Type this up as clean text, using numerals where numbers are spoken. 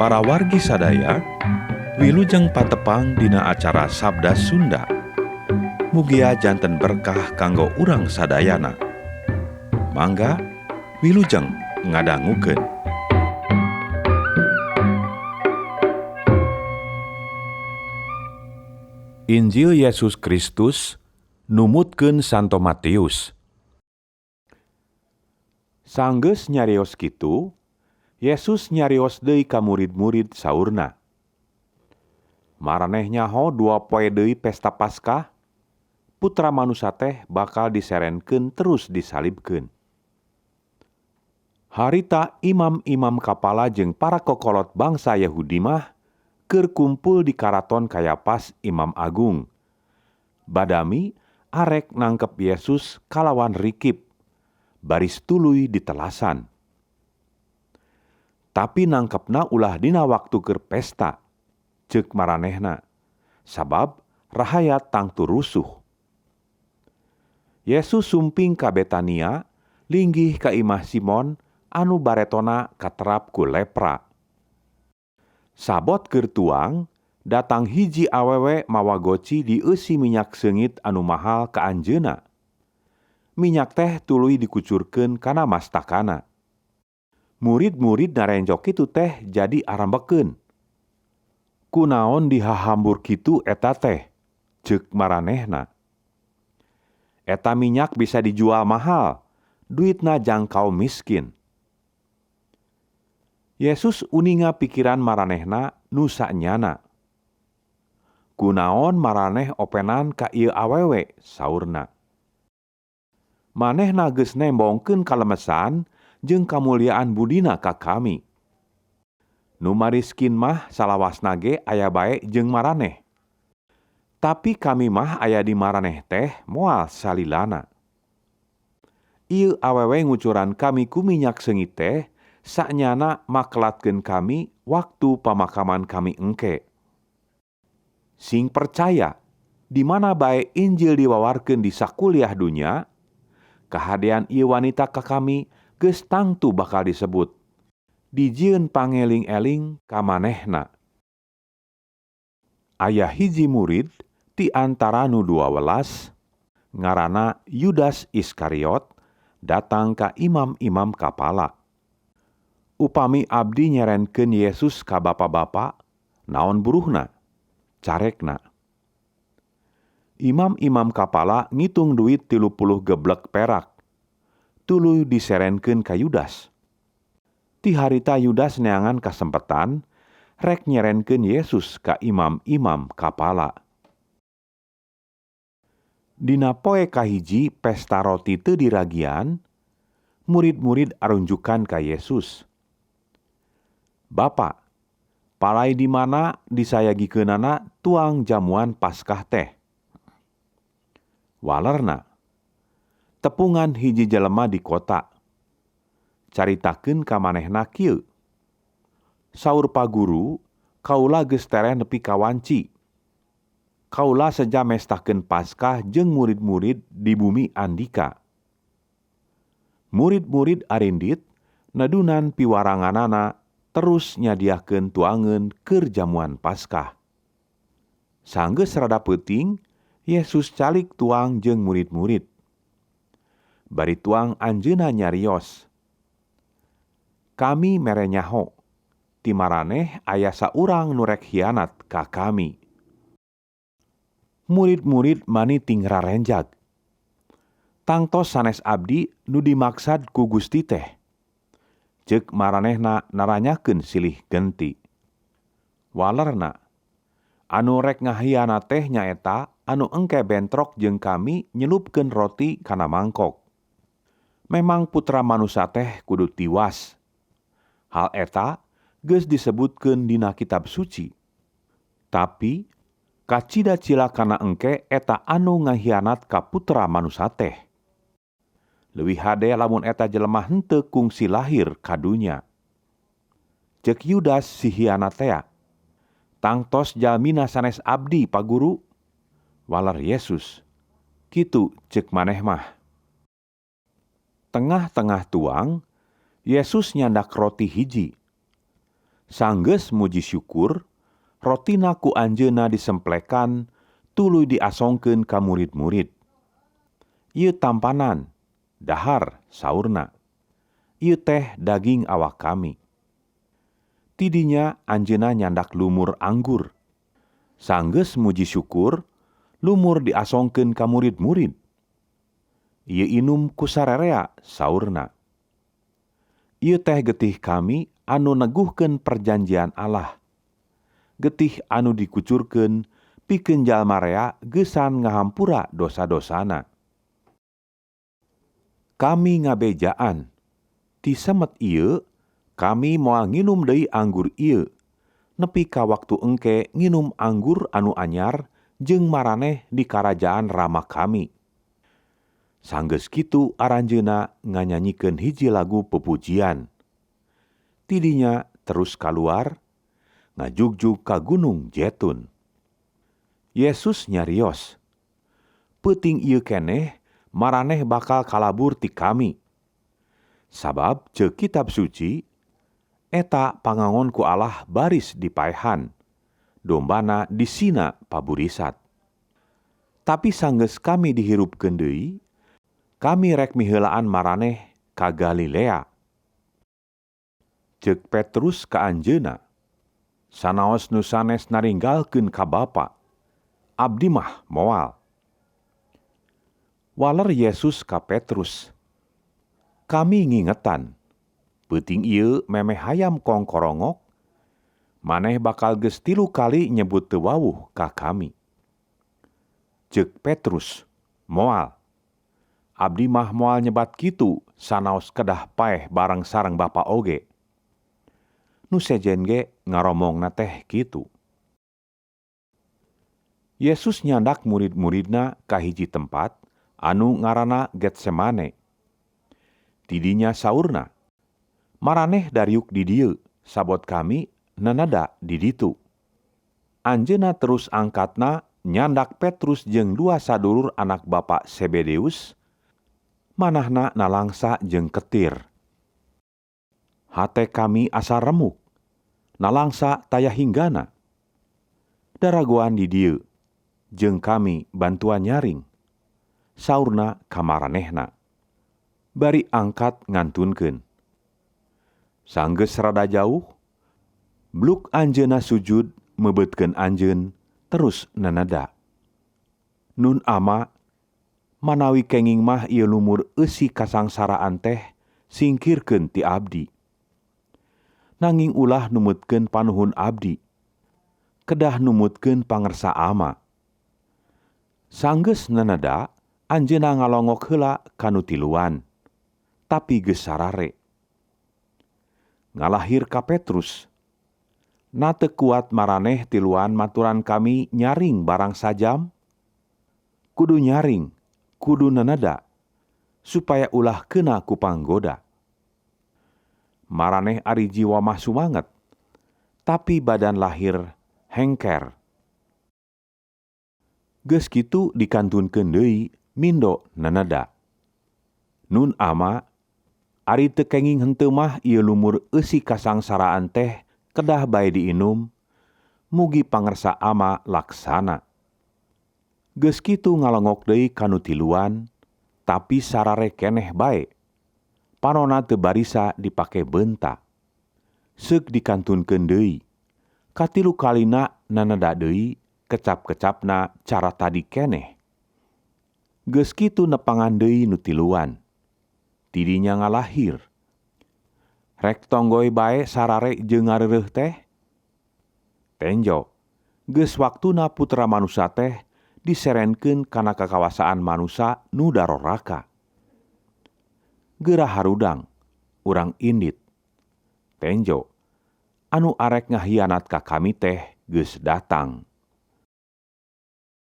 Para wargi sadaya, wilujeng patepang dina acara Sabda Sunda. Mugia janten berkah kanggo urang sadayana. Mangga wilujeng ngadangukeun. Injil Yesus Kristus numutkeun Santo Matius. Sanggeus nyarios kitu, Yesus nyarios deui ka murid-murid saurna. Maraneh nyaho 2 poe deui pesta Paskah, Putra Manusa teh bakal diserenkeun terus disalibkeun. Harita imam-imam kapala jeung para kokolot bangsa Yahudi mah keur kumpul di karaton Kayapas Imam Agung. Badami arek nangkep Yesus kalawan rikip, baris tuluy ditelasan. Tapi nangkepna ulah dina waktu keur pesta, ceuk maranehna, sabab rahayat tangtu rusuh. Yesus sumping ka Betania, linggih ka imah Simon anu baretona katerap ku lepra. Sabot keur tuang, datang hiji awewe mawa goci dieusi minyak seungit anu mahal ka anjeunna. Minyak teh tuluy dikucurkeun kana mastakana. Murid-murid narenjok kitu teh jadi arambekeun. Kunaon dihahambur kitu eta teh, ceuk maranehna. Eta minyak bisa dijual mahal, duitna jangkau miskin. Yesus uninga pikiran maranehna nu sanyana. Kunaon maraneh openan ka ieu awewe, saurna. Manehna geus nembongkeun kalemesan jeung kamuliaan budina ka kami. Nu mariskin mah salawasna ge aya bae jeung maraneh. Tapi kami mah aya di maraneh teh moal salilana. Ieu awewe ngucuran kami ku minyak seungit teh saknyana makelatkeun kami waktu pamakaman kami engke. Sing percaya, di mana bae Injil diwawarkeun di sakuliah dunya, kahadean ieu wanita ka kami geus tangtu bakal disebut. Dijieun pangeling-eling ka manehna. Aya hiji murid ti antara nu 12, ngaranna Yudas Iskariot, datang ka imam-imam kapala. Upami abdi nyerenkeun Yesus ka bapa-bapa, naon buruhna? Carekna. Imam-imam kapala ngitung duit 30 geblek perak. Tuluy diserenkeun ka Yudas. Ti harita Yudas neangan kasempetan, rek nyerenkeun Yesus ka imam-imam kapala. Dina poe kahiji pesta roti teu diragian, murid-murid arunjukan ka Yesus. Bapa, palai di mana disayagikeunana tuang jamuan Paskah teh? Walerna, tepungan hiji jelema di kota. Caritakeun ka manehna kieu. Saur paguru, kaula geus tereh nepi ka wanci. Kaula seja mestakeun Paskah jeung murid-murid di bumi andika. Murid-murid arindit nadunan piwaranganana terus nyadiakeun tuangeun keur jamuan Paskah. Sanggeus rada peuting, Yesus calik tuang jeung murid-murid. Bari tuang anjeunna nyarios. Kami mere nyaho, ti maraneh aya saurang nu rek hianat ka kami. Murid-murid mani ting rarenjag. Tangtos sanes abdi nu dimaksad ku Gusti teh. Ceuk maranehna naranyakeun silih genti. Walerna, anu rek ngahianat teh nyaeta anu engke bentrok jeung kami nyelupkeun roti kana mangkok. Memang Putra Manusa teh kudu tiwas. Hal eta geus disebutkeun dina kitab suci. Tapi kacida cilakana engke eta anu ngahianat ka Putra Manusa teh. Leuwih hade lamun eta jelema henteu kungsi lahir ka dunya. Ceuk Yudas si hianat tea. Tangtos jalmina sanes abdi paguru. Waler Yesus. Kitu ceuk maneh mah. Tengah-tengah tuang, Yesus nyandak roti hiji. Sanggeus muji syukur, rotina ku anjeunna disemplekan, tuluy diasongkeun ka murid-murid. Ieu tampanan, dahar, saurna. Ieu teh daging awak kami. Tidinya anjeunna nyandak lumur anggur. Sanggeus muji syukur, lumur diasongkeun ka murid-murid. Ieu inum ku sararea, saurna. Ieu teh getih kami anu neguhkeun perjanjian Allah. Getih anu dikucurkeun pikeun jalma rea geusan ngahampura dosa-dosana. Kami ngabejaan, ti semet ieu kami moal nginum deui anggur ieu, nepi ka waktu engke nginum anggur anu anyar jeung maraneh di karajaan Rama kami. Sanggeus kitu aranjeunna nganyanyikeun hiji lagu pepujian. Tidinya terus kaluar, ngajugjug ka Gunung Jetun. Yesus nyarios, "Peuting ieu keneh maraneh bakal kalabur ti kami. Sabab ceuk kitab suci, eta pangangon ku Allah baris dipaehan, dombana disina paburisat. Tapi sanggeus kami dihirupkeun deui, kami rek miheulaan maraneh ka Galilea." Ceuk Petrus ka anjeunna, "Sanaos nu sanes naringgalkeun ka Bapa, abdi mah moal." Waler Yesus ka Petrus, "Kami ngingetan, peuting ieu memeh hayam kongkorongok, maneh bakal geus 3 kali nyebut teu wawuh ka kami." Ceuk Petrus, "Moal. Abdi mah moal nyebat kitu sanaos kedah paeh bareng sareng Bapa oge." Nu sejen ge ngaromongna teh kitu. Yesus nyandak murid-muridna ka hiji tempat anu ngaranna Getsemane. Tidinya saurna, "Maraneh dariuk di dieu, sabot kami nanada di ditu." Anjeunna terus angkatna nyandak Petrus jeung 2 sadulur anak bapa Sebedeus, manahna nalangsa jeung ketir. "Hate kami asa remuk, nalangsa taya hinggana. Daragoan di dieu, jeung kami bantuan nyaring," saurna ka maranehna. Bari angkat ngantunkeun. Sanggeus rada jauh, bluk anjeunna sujud mebeutkeun anjeun terus nanada, "Nun Ama, manawi kenging mah ieu lumur eusi kasangsaraan teh singkirkeun ti abdi. Nanging ulah numutkeun panuhun abdi, kedah numutkeun pangersa Ama." Sanggeus nanada, anjeunna ngalongok heula ka nu tiluan, tapi geus sarare. Ngalahir ka Petrus, "Na teu kuat maraneh tiluan maturan kami nyaring barang sajam? Kudu nyaring, kudu nanada, supaya ulah keuna ku panggoda. Maraneh ari jiwa mah sumanget, tapi badan lahir hengker." Geus kitu dikantunkeun deui mindo nanada, "Nun Ama, ari teu kenging henteu mah ieu lumur eusi kasangsaraan teh kedah bae diinum, mugi pangersa Ama laksana." Geus kitu ngalongok deui ka nu tiluan, tapi sarare keneh bae. Panonna teu barisa dipake beunta. Seuk dikantunkeun deui. Katilu kalina nanada deui, kecap-kecapna cara tadi keneh. Geus kitu nepangan deui nu tiluan. Tidinya ngalahir. "Rek tonggoy bae sarare jeung ngareureuh teh? Tenjo, geus waktuna Putra Manusa teh diserenkeun kana kakawasaan manusa nu daroraka. Geurah harudang, urang indit. Tenjo, anu arek ngahianat ka kami teh geus datang."